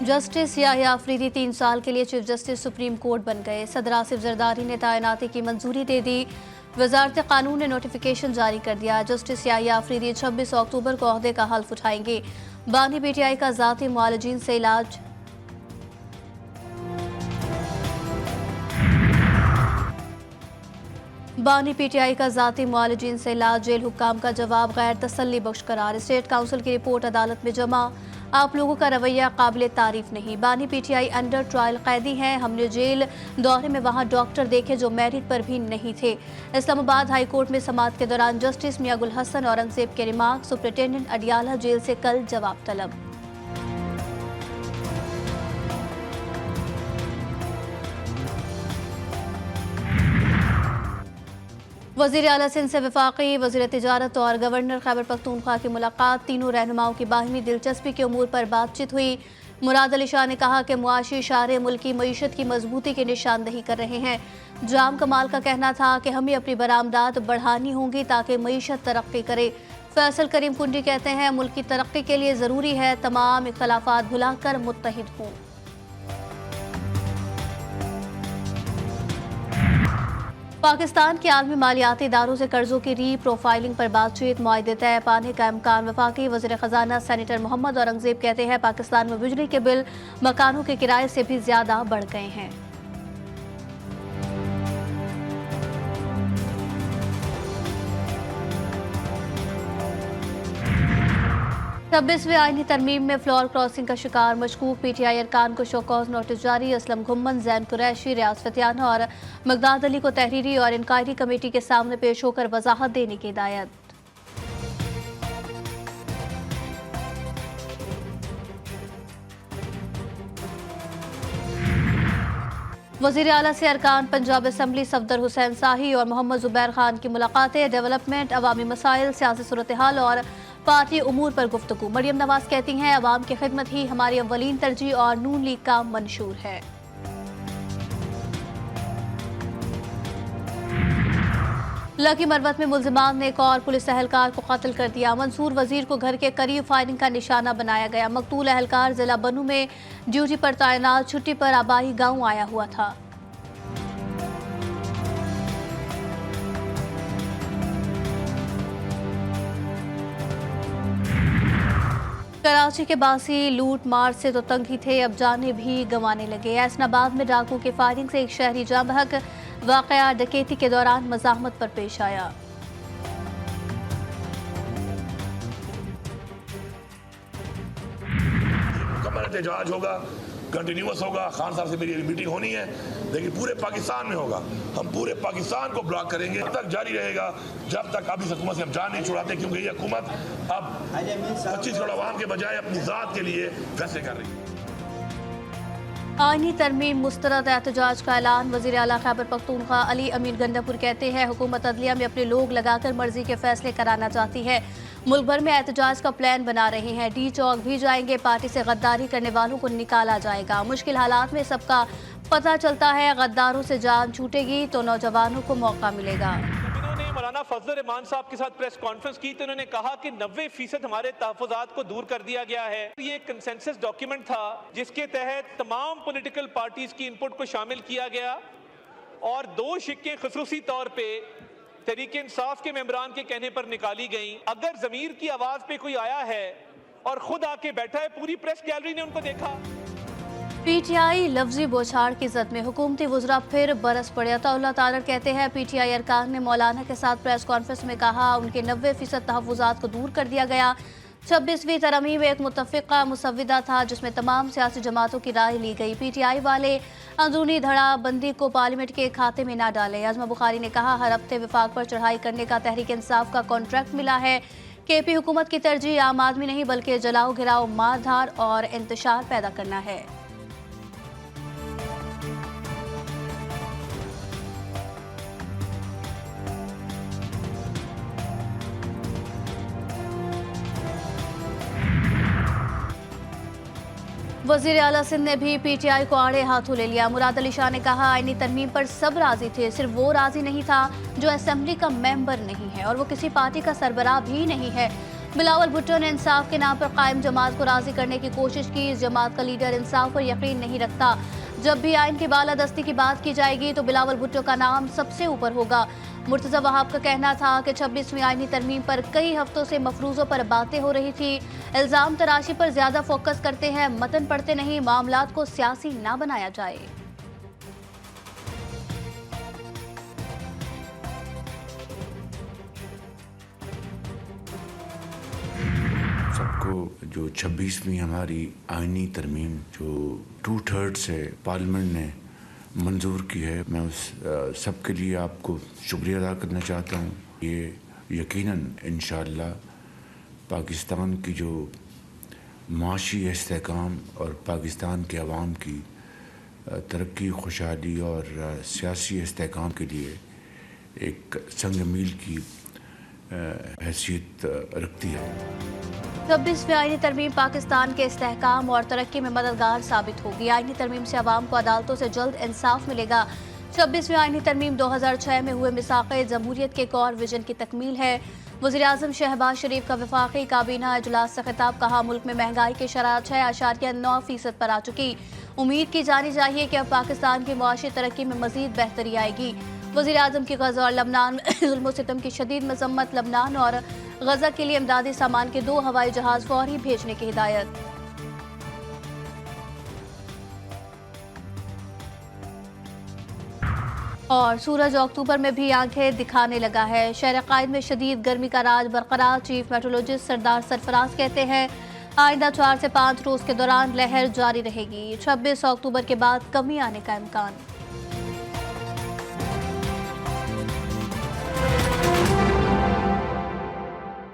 Justice Yahya Afridi 3 साल के लिए चीफ जस्टिस सुप्रीम कोर्ट बन गए। सदर आसिफ जरदारी ने तैनाती की मंजूरी दे दी। वजारत कानून ने नोटिफिकेशन जारी कर दिया। जस्टिस याह्या अफरीदी 26 अक्टूबर को ओहदे का हल्फ उठाएंगे। बानी पीटीआई का ज़ाती मुआलजीन से इलाज। बानी पीटीआई का ज़ाती मुआलजीन से इलाज। जेल हुक्काम का जवाब गैर तसल्ली बख्श करार। स्टेट काउंसिल की रिपोर्ट अदालत में जमा। आप लोगों का रवैया काबिल तारीफ नहीं। बानी पीटीआई अंडर ट्रायल कैदी हैं। हमने जेल दौरे में वहां डॉक्टर देखे जो मेरिट पर भी नहीं थे। इस्लामाबाद हाई कोर्ट में समाअत के दौरान जस्टिस मियां गुल हसन औरंगजेब के रिमार्क। सुप्रिंटेंडेंट अडियाला जेल से कल जवाब तलब। वज़ीर आला सिंध से वफाकी वज़ीर तिजारत और गवर्नर खैबर पख्तूनख्वा की मुलाकात। तीनों रहनुमाओं की बाहिमी दिलचस्पी के उमूर पर बातचीत हुई। मुराद अली शाह ने कहा कि मुआशी इशारे मुल्क की मईशत की मजबूती की निशानदही कर रहे हैं। जाम कमाल का कहना था कि हमें अपनी बरामदात बढ़ानी होंगी ताकि मईशत तरक्की करे। फैसल करीम कुंडी कहते हैं मुल्क की तरक्की के लिए ज़रूरी है तमाम इख्तलाफात भुलाकर मुत्तहिद हों। पाकिस्तान के आलमी मालियाती इदारों से कर्जों की री प्रोफाइलिंग पर बातचीत। मुआहदे तय पाने का इम्कान। वफाकी वज़ीर ख़जाना सेनेटर मोहम्मद औरंगजेब कहते हैं पाकिस्तान में बिजली के बिल मकानों के किराए से भी ज्यादा बढ़ गए हैं। 26वें आईनी तरमीम में फ्लोर क्रॉसिंग का शिकार मशकूक पीटीआई अरकान को शोकॉज नोटिस जारी। असलम घुम्मन, जैन कुरैशी, रियाज फतियाना और मगदाद अली को तहरीरी और इंक्वायरी कमेटी के सामने पेश होकर वजाहत देने की हिदायत। वज़ीर आला से अरकान पंजाब असम्बली सफदर हुसैन शाही और मोहम्मद जुबैर खान की मुलाकातें। डेवलपमेंट, अवामी मसाइल, सियासी सूरत हाल और पार्टी उमूर पर गुफ्तगू। मरियम नवाज कहती हैं अवाम की खिदमत ही हमारी अव्वलीन तरजीह और नून लीग का मंशूर है। लकी मरवत में मुल्जिमान ने एक और पुलिस अहलकार को कत्ल कर दिया। मंसूर वजीर को घर के करीब फायरिंग का निशाना बनाया गया। मकतूल अहलकार जिला बनू में ड्यूटी पर तैनात छुट्टी पर आबाई गांव आया हुआ था। कराची के बासी लूट मार से तो तंग ही थे, अब जाने भी गंवाने लगे। ऐसनाबाद में डाकुओं की फायरिंग से एक शहरी जाँ बहक। वाकया डकैती के दौरान मज़ाहमत पर पेश आया। मुकम्मल एहतजाज होगा, कंटिन्यूस होगा। खान साहब से मेरी मीटिंग होनी है, लेकिन पूरे पाकिस्तान में होगा। हम पूरे पाकिस्तान को ब्लॉक करेंगे, तब तक जारी रहेगा जब तक अब इस हुकूमत से हम जान नहीं छुड़ाते, क्योंकि ये हुकूमत अब 25 करोड़ आवाम के बजाय अपनी ज़ात के लिए फैसले कर रही है। आईनी तरमीम मुस्तरद एहतजाज का ऐलान। वज़ीर आला खैबर पख्तूनख्वा अली अमीन गंडापुर कहते हैं हुकूमत अदलिया में अपने लोग लगाकर मर्जी के फैसले कराना चाहती है। मुल्क भर में एहतजाज का प्लान बना रहे हैं। डी चौक भी जाएंगे। पार्टी से गद्दारी करने वालों को निकाला जाएगा। मुश्किल हालात में सबका पता चलता है। गद्दारों से जान छूटेगी तो नौजवानों को मौका मिलेगा। मौलाना फजल रहमान साहब के साथ प्रेस कॉन्फ्रेंस की तो उन्होंने कहा कि 90% हमारे तहफ़्फ़ुज़ात को दूर कर दिया गया है। ये कंसेंसस डॉक्यूमेंट था जिसके तहत तमाम पॉलिटिकल पार्टीज की इनपुट को शामिल किया गया और 2 शिक्कें खसूसी तौर पे तहरीक इंसाफ के मेंबरान के कहने पर निकाली गई। अगर ज़मीर की आवाज़ पे कोई आया है और खुद आके बैठा है, पूरी प्रेस गैलरी ने उनको देखा। पीटीआई लफ्जी बौछार की जद में हुकूमती वज़रा फिर बरस पड़े। अताउल्लाह तारर कहते हैं पीटीआई अरकान ने मौलाना के साथ प्रेस कॉन्फ्रेंस में कहा उनके 90% तहफ़्फ़ुज़ात को दूर कर दिया गया। 26वीं तरमीम एक मुत्तफ़िक़ा मुसव्विदा था जिसमें तमाम सियासी जमातों की राय ली गई। पीटीआई वाले अंदरूनी धड़ा बंदी को पार्लियामेंट के खाते में न डालें। आज़मा बुखारी ने कहा हर हफ्ते विफाक पर चढ़ाई करने का तहरीक इंसाफ का कॉन्ट्रैक्ट मिला है। केपी हुकूमत की तरजीह आम आदमी नहीं बल्कि जलाओ घिराओ, मार धार और इंतशार पैदा करना है। वज़ीर आला सिंध ने भी पीटीआई को आड़े हाथों ले लिया। मुराद अली शाह ने कहा आईनी तरमीम पर सब राजी थे, सिर्फ वो राजी नहीं था जो असेंबली का मेंबर नहीं है और वो किसी पार्टी का सरबराह भी नहीं है। बिलावल भुट्टो ने इंसाफ के नाम पर कायम जमात को राजी करने की कोशिश की। इस जमात का लीडर इंसाफ पर यकीन नहीं रखता। जब भी आइन की बालादस्ती की बात की जाएगी तो बिलावल भुट्टो का नाम सबसे ऊपर होगा। मुर्तजा वहाब का कहना था कि 26वीं आइनी तरमीम पर कई हफ्तों से मफरूजों पर बातें हो रही थी। इल्जाम तराशी पर ज्यादा फोकस करते हैं, मतन पढ़ते नहीं। मामलात को सियासी ना बनाया जाए। सबको जो 26वीं हमारी आइनी तरमीम जो 2/3 है पार्लियामेंट ने मंजूर की है, मैं उस सब के लिए आपको शुक्रिया अदा करना चाहता हूँ। ये यकीनन इंशाअल्लाह पाकिस्तान की जो माशी इस्तेहकाम और पाकिस्तान के अवाम की तरक्की, खुशहाली और सियासी इस्तेहकाम के लिए एक संग मील की हैसियत रखती है। 26वीं आइनी तरमीम पाकिस्तान के इस्तेहकाम और तरक्की में मददगार साबित होगी। आइनी तरमीम से अवाम को अदालतों से जल्द इंसाफ मिलेगा। 26वीं आइनी तरमीम 2006 में हुए मिसाक़े जमहूरियत के एक और विजन की तकमील है। वज़ीर-ए-आज़म शहबाज शरीफ का वफाकी काबीना इजलास से खिताब, कहा मुल्क में महंगाई की शरह 6.9% पर आ चुकी। उम्मीद की जानी चाहिए कि अब पाकिस्तान की मुआशी तरक्की में मजीद बेहतरी आएगी। वज़ीर-ए-आज़म की गज़ा और लबनान में ज़ुल्म सितम की शदीद मज़म्मत। लबनान और गज़ा के लिए इमदादी सामान के 2 हवाई जहाज फौरी भेजने की हिदायत। और सूरज अक्टूबर में भी आंखें दिखाने लगा है। शहर कायद में शदीद गर्मी का राज बरकरार। चीफ मेट्रोलॉजिस्ट सरदार सरफराज कहते हैं आइंदा 4 से 5 रोज के दौरान लहर जारी रहेगी। 26 अक्टूबर के बाद कमी आने का इम्कान।